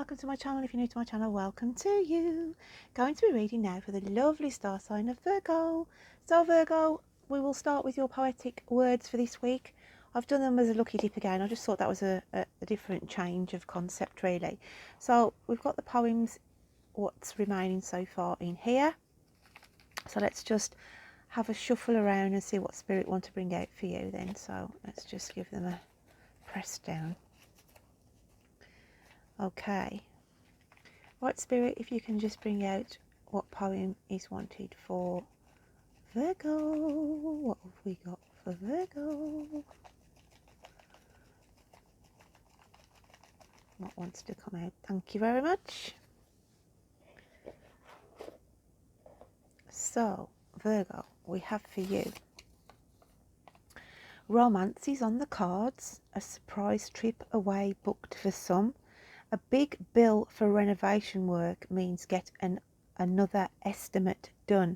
welcome to my channel. If you're new to my channel, welcome to you. Going to be reading now for the lovely star sign of Virgo. So Virgo, we will start with your poetic words for this week. I've done them as a lucky dip again. I just thought that was a different change of concept really. So we've got the poems, what's remaining so far in here. So let's just have a shuffle around and see what spirit want to bring out for you then. So let's just give them a press down. Okay. Right, Spirit, if you can just bring out what poem is wanted for Virgo. What have we got for Virgo? What wants to come out? Thank you very much. So, Virgo, we have for you romance is on the cards, a surprise trip away booked for some. A big bill for renovation work means get another estimate done.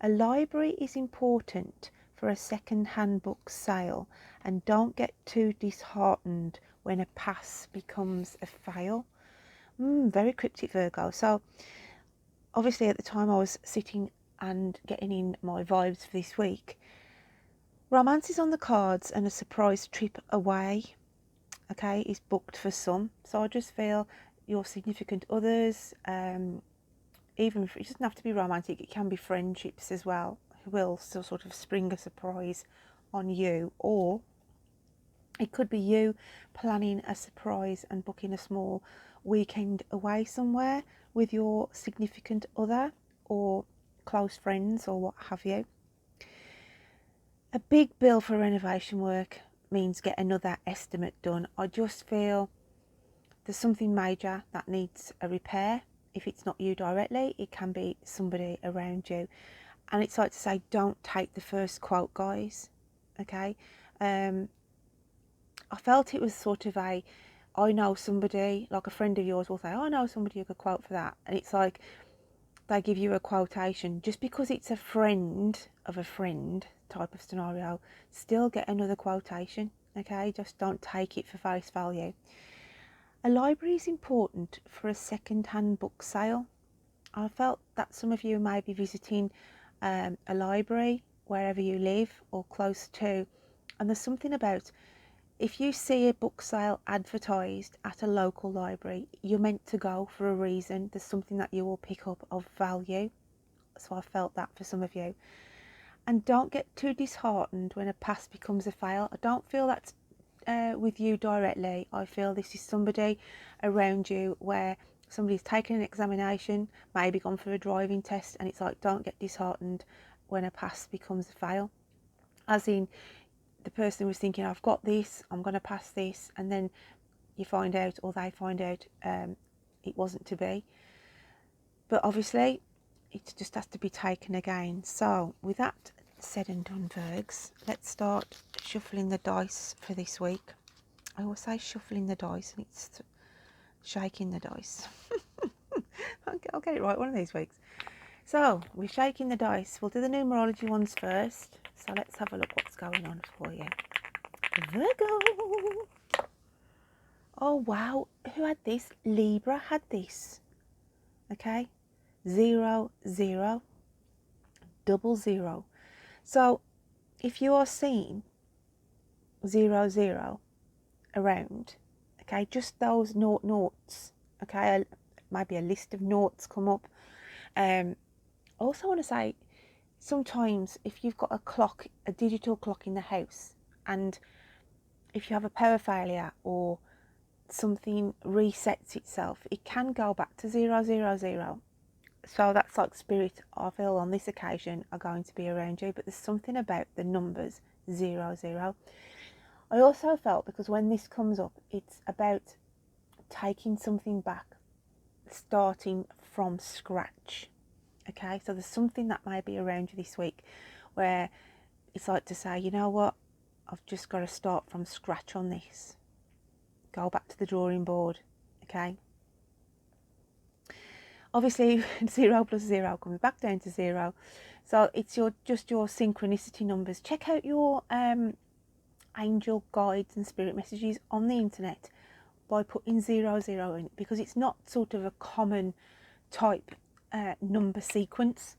A library is important for a second-hand book sale, and don't get too disheartened when a pass becomes a fail. Very cryptic, Virgo. So obviously at the time I was sitting and getting in my vibes for this week. Romance is on the cards and a surprise trip away, okay, is booked for some. So I just feel your significant others, even if it doesn't have to be romantic, it can be friendships as well, who will still sort of spring a surprise on you, or it could be you planning a surprise and booking a small weekend away somewhere with your significant other or close friends or what have you. A big bill for renovation work means get another estimate done. I just feel there's something major that needs a repair. If it's not you directly, it can be somebody around you. And it's like to say, don't take the first quote, guys. Okay. I felt it was sort of a, I know somebody, like a friend of yours will say, oh, I know somebody who could quote for that. And it's like they give you a quotation. Just because it's a friend of a friend type of scenario, still get another quotation. Okay. Just don't take it for face value. A library is important for a second-hand book sale. I felt that some of you may be visiting a library wherever you live or close to, and there's something about if you see a book sale advertised at a local library, you're meant to go for a reason. There's something that you will pick up of value. So I felt that for some of you. And don't get too disheartened when a pass becomes a fail. I don't feel that's with you directly. I feel this is somebody around you where somebody's taken an examination, maybe gone for a driving test, and it's like, don't get disheartened when a pass becomes a fail. As in, the person was thinking, I've got this, I'm going to pass this, and then you find out, or they find out, it wasn't to be. But obviously it just has to be taken again. So with that said and done, Virgs, let's start shuffling the dice for this week. I always say shuffling the dice and it's shaking the dice. I'll get it right one of these weeks. So we're shaking the dice. We'll do the numerology ones first. So let's have a look what's going on for you. Virgo. Oh wow, who had this? Libra had this. Okay, 0 0 00. So if you are seeing 0 0 around, okay, just those noughts, okay, maybe a list of noughts come up. Also want to say, sometimes if you've got a clock, a digital clock in the house, and if you have a power failure or something resets itself, it can go back to 0 0 0. So that's like spirit, I feel on this occasion, are going to be around you. But there's something about the numbers 0 0. I also felt, because when this comes up, it's about taking something back, starting from scratch. Okay, so there's something that may be around you this week where it's like to say, you know what, I've just got to start from scratch on this. Go back to the drawing board. Okay. Obviously 0 plus 0 comes back down to 0. So it's just your synchronicity numbers. Check out your angel guides and spirit messages on the internet by putting 00 in it, because it's not sort of a common type number sequence.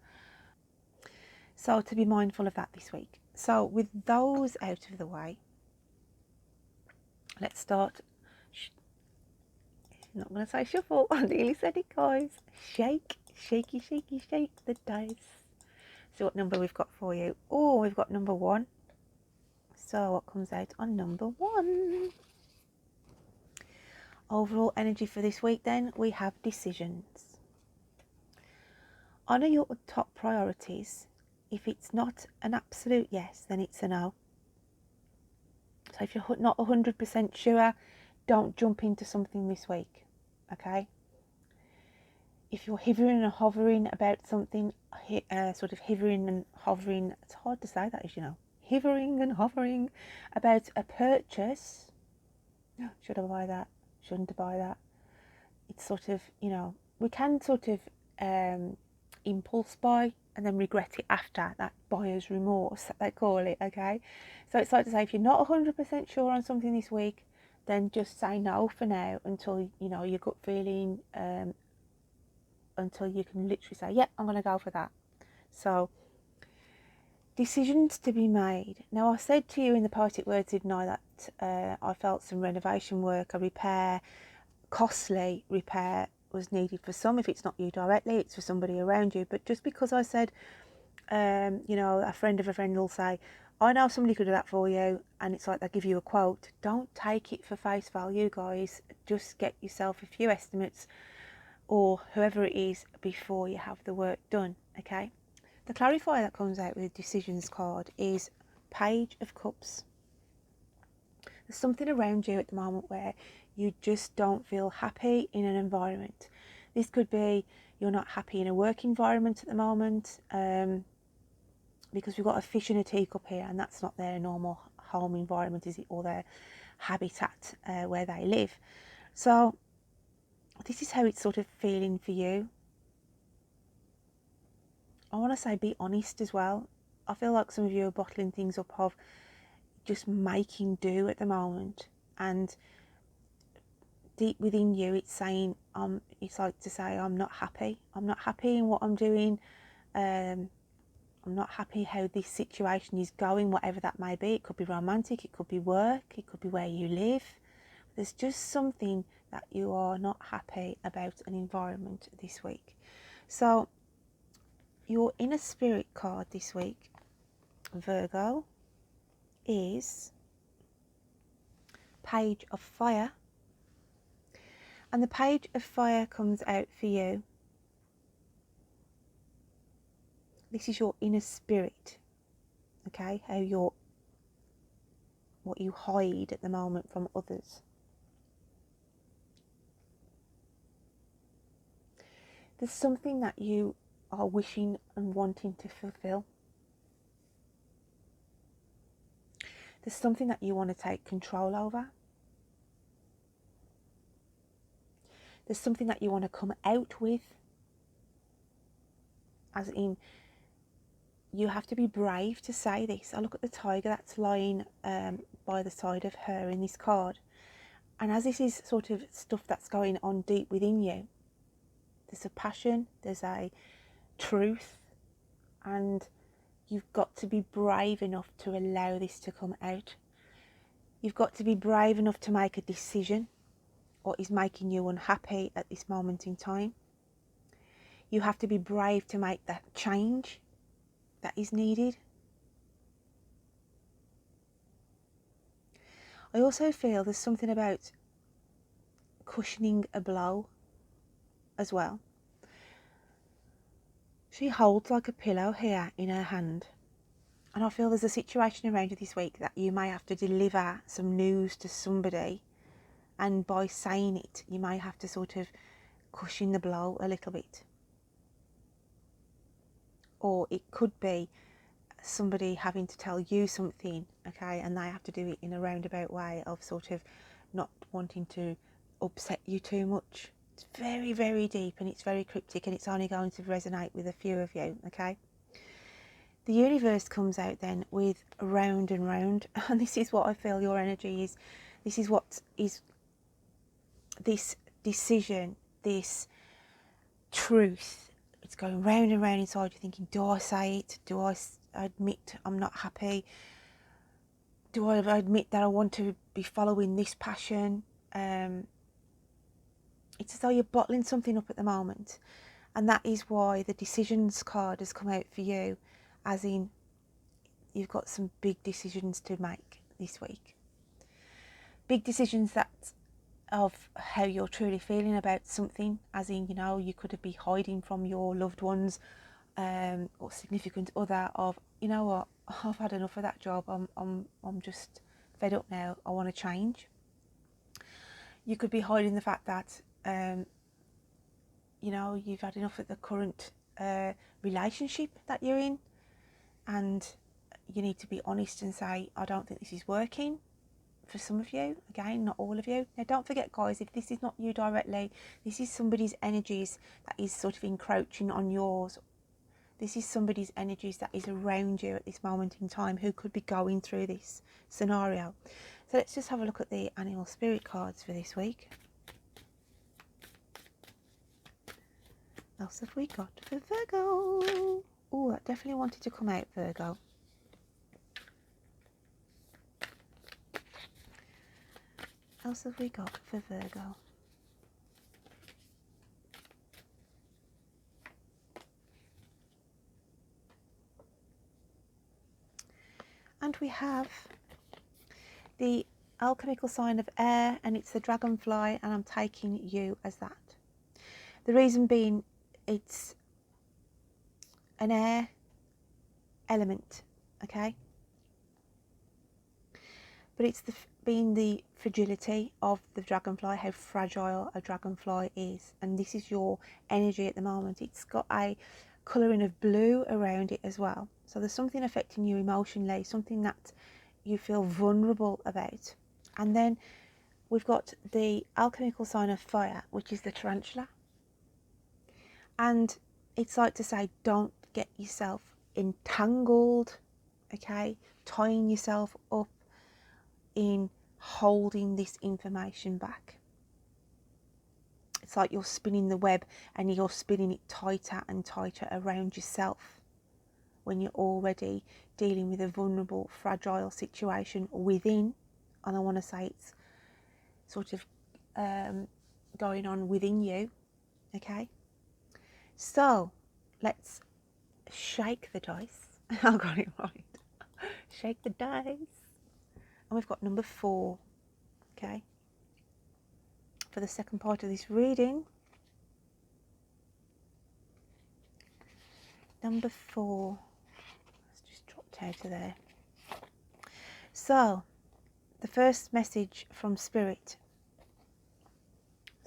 So to be mindful of that this week. So with those out of the way, let's start. I'm not going to say shuffle. I nearly said it, guys. Shake, shaky, shaky, shake the dice. See what number we've got for you. Oh, we've got number 1. So what comes out on number 1? Overall energy for this week then, we have decisions. Honour your top priorities. If it's not an absolute yes, then it's a no. So if you're not 100% sure, don't jump into something this week, okay? If you're hovering and hovering about something, sort of hovering and hovering, it's hard to say that, as you know, hovering and hovering about a purchase, should I buy that? Shouldn't I buy that? It's sort of, you know, we can sort of impulse buy and then regret it after, that buyer's remorse that they call it, okay? So it's like to say, if you're not 100% sure on something this week, then just say no for now until, you know, your gut feeling, until you can literally say, yeah, I'm going to go for that. So decisions to be made. Now, I said to you in the Poetic Words, didn't I, that I felt some renovation work, a repair, costly repair was needed for some. If it's not you directly, it's for somebody around you. But just because I said, you know, a friend of a friend will say, I know somebody could do that for you, and it's like they give you a quote. Don't take it for face value, guys. Just get yourself a few estimates, or whoever it is, before you have the work done, okay? The clarifier that comes out with the decisions card is Page of Cups. There's something around you at the moment where you just don't feel happy in an environment. This could be you're not happy in a work environment at the moment, because we've got a fish in a teacup here, and that's not their normal home environment, is it, or their habitat where they live. So this is how it's sort of feeling for you. I want to say be honest as well. I feel like some of you are bottling things up of just making do at the moment, and deep within you it's saying, it's like to say, I'm not happy in what I'm doing, I'm not happy how this situation is going, whatever that may be. It could be romantic, it could be work, it could be where you live. There's just something that you are not happy about an environment this week. So your inner spirit card this week, Virgo, is Page of Fire. And the Page of Fire comes out for you. This is your inner spirit, okay? What you hide at the moment from others. There's something that you are wishing and wanting to fulfill. There's something that you want to take control over. There's something that you want to come out with. As in, you have to be brave to say this. I look at the tiger that's lying by the side of her in this card. And as this is sort of stuff that's going on deep within you, there's a passion, there's a truth, and you've got to be brave enough to allow this to come out. You've got to be brave enough to make a decision what is making you unhappy at this moment in time. You have to be brave to make that change that is needed. I also feel there's something about cushioning a blow as well. She holds like a pillow here in her hand, and I feel there's a situation around you this week that you may have to deliver some news to somebody, and by saying it you may have to sort of cushion the blow a little bit. Or it could be somebody having to tell you something, okay, and they have to do it in a roundabout way of sort of not wanting to upset you too much. It's very, very deep, and it's very cryptic, and it's only going to resonate with a few of you, okay? The universe comes out then with round and round, and this is what I feel your energy is. This is what is this decision, this truth, it's going round and round inside you, thinking, do I say it? Do I admit I'm not happy? Do I admit that I want to be following this passion? It's as though you're bottling something up at the moment, and that is why the decisions card has come out for you, as in you've got some big decisions to make this week. Big decisions that of how you're truly feeling about something, as in, you know, you could be hiding from your loved ones or significant other of, you know what, I've had enough of that job, I'm just fed up now, I want to change. You could be hiding the fact that you know, you've had enough of the current relationship that you're in, and you need to be honest and say, I don't think this is working. For some of you, again, not all of you. Now, don't forget, guys, if this is not you directly, this is somebody's energies that is sort of encroaching on yours. This is somebody's energies that is around you at this moment in time who could be going through this scenario. So let's just have a look at the animal spirit cards for this week. What else have we got for Virgo? Oh, that definitely wanted to come out, Virgo. What else have we got for Virgo? And we have the alchemical sign of air, and it's the dragonfly, and I'm taking you as that. The reason being, it's an air element, okay? But it's being the fragility of the dragonfly, how fragile a dragonfly is. And this is your energy at the moment. It's got a colouring of blue around it as well. So there's something affecting you emotionally, something that you feel vulnerable about. And then we've got the alchemical sign of fire, which is the tarantula. And it's like to say, don't get yourself entangled, okay? Tying yourself up in holding this information back. It's like you're spinning the web and you're spinning it tighter and tighter around yourself when you're already dealing with a vulnerable, fragile situation within. And I want to say it's sort of going on within you, okay? So let's shake the dice. I got it right. Shake the dice. And we've got number 4, okay? For the second part of this reading. Number 4. Let's just drop down to there. So, the first message from Spirit.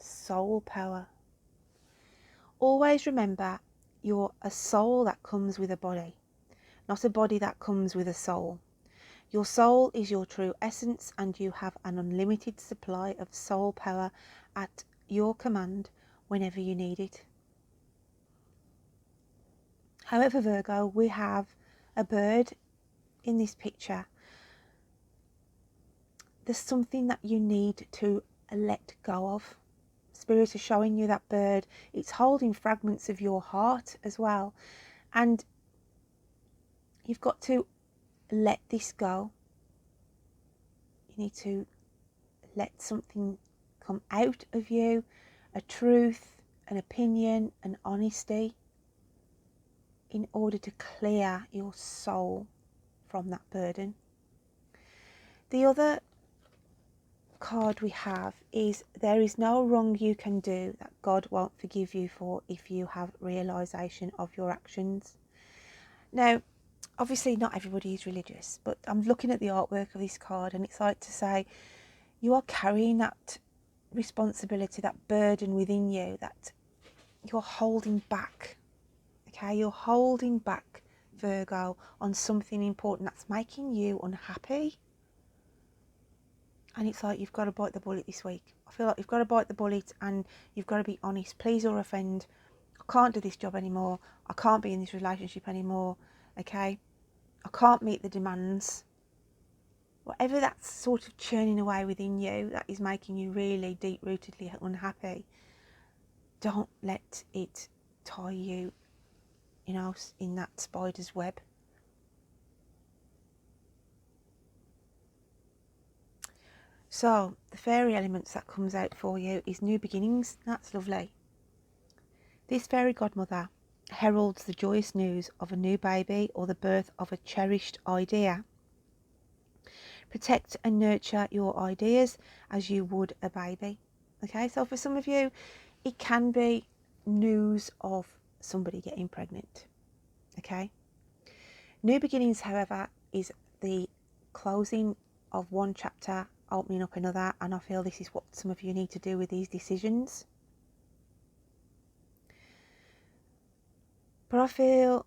Soul power. Always remember, you're a soul that comes with a body, not a body that comes with a soul. Your soul is your true essence, and you have an unlimited supply of soul power at your command whenever you need it. However, Virgo, we have a bird in this picture. There's something that you need to let go of. Spirit is showing you that bird. It's holding fragments of your heart as well. And you've got to let this go. You need to let something come out of you, a truth, an opinion, an honesty, in order to clear your soul from that burden. The other card we have is, there is no wrong you can do that God won't forgive you for if you have realization of your actions. Now, obviously not everybody is religious, but I'm looking at the artwork of this card, and it's like to say, you are carrying that responsibility, that burden within you that you're holding back. Okay, you're holding back, Virgo, on something important that's making you unhappy. And it's like, you've got to bite the bullet this week. I feel like you've got to bite the bullet and you've got to be honest. Please or offend. I can't do this job anymore. I can't be in this relationship anymore. Okay? I can't meet the demands. whatever that's sort of churning away within you that is making you really deep-rootedly unhappy, don't let it tie you, you know, in that spider's web. So the fairy elements that comes out for you is new beginnings. That's lovely. This fairy godmother heralds the joyous news of a new baby or the birth of a cherished idea. Protect and nurture your ideas as you would a baby. Okay, so for some of you, it can be news of somebody getting pregnant. Okay. New beginnings, however, is the closing of one chapter, opening up another, and I feel this is what some of you need to do with these decisions. But I feel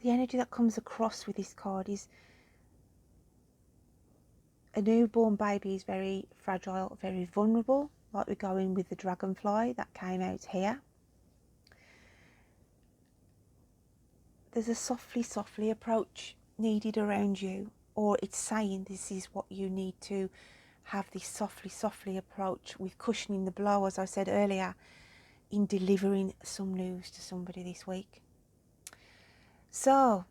the energy that comes across with this card is a newborn baby is very fragile, very vulnerable, like we're going with the dragonfly that came out here. There's a softly approach needed around you, or it's saying this is what you need to have, this softly approach with cushioning the blow, as I said earlier, in delivering some news to somebody this week. So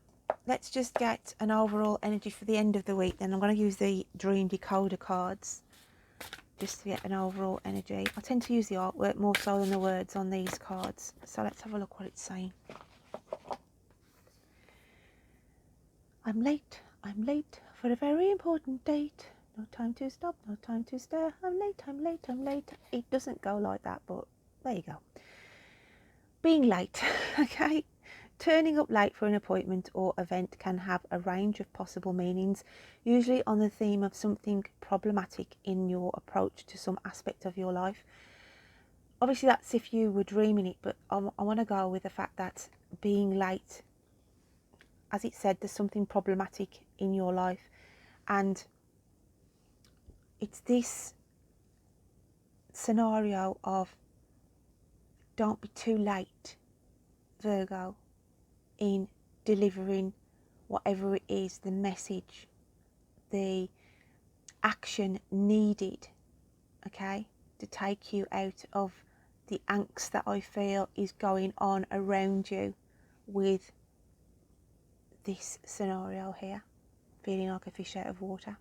let's just get an overall energy for the end of the week. Then I'm going to use the Dream Decoder cards just to get an overall energy. I tend to use the artwork more so than the words on these cards. So let's have a look what it's saying. I'm late for a very important date. No time to stop, no time to stare. I'm late. It doesn't go like that, but there you go. Being late, okay? Turning up late for an appointment or event can have a range of possible meanings, usually on the theme of something problematic in your approach to some aspect of your life. Obviously, that's if you were dreaming it, but I want to go with the fact that being late, as it said, there's something problematic in your life, and it's this scenario of don't be too late, Virgo, in delivering whatever it is, the message, the action needed, okay, to take you out of the angst that I feel is going on around you with this scenario here, feeling like a fish out of water.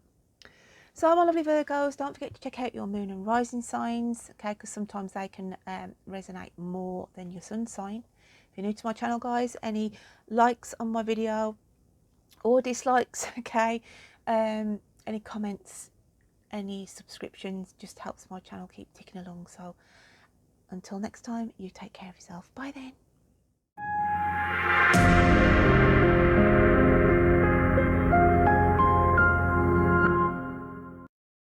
So my lovely Virgos, don't forget to check out your moon and rising signs, okay, because sometimes they can resonate more than your sun sign. If you're new to my channel, guys, any likes on my video or dislikes, okay, any comments, any subscriptions, just helps my channel keep ticking along. So until next time, you take care of yourself. Bye then.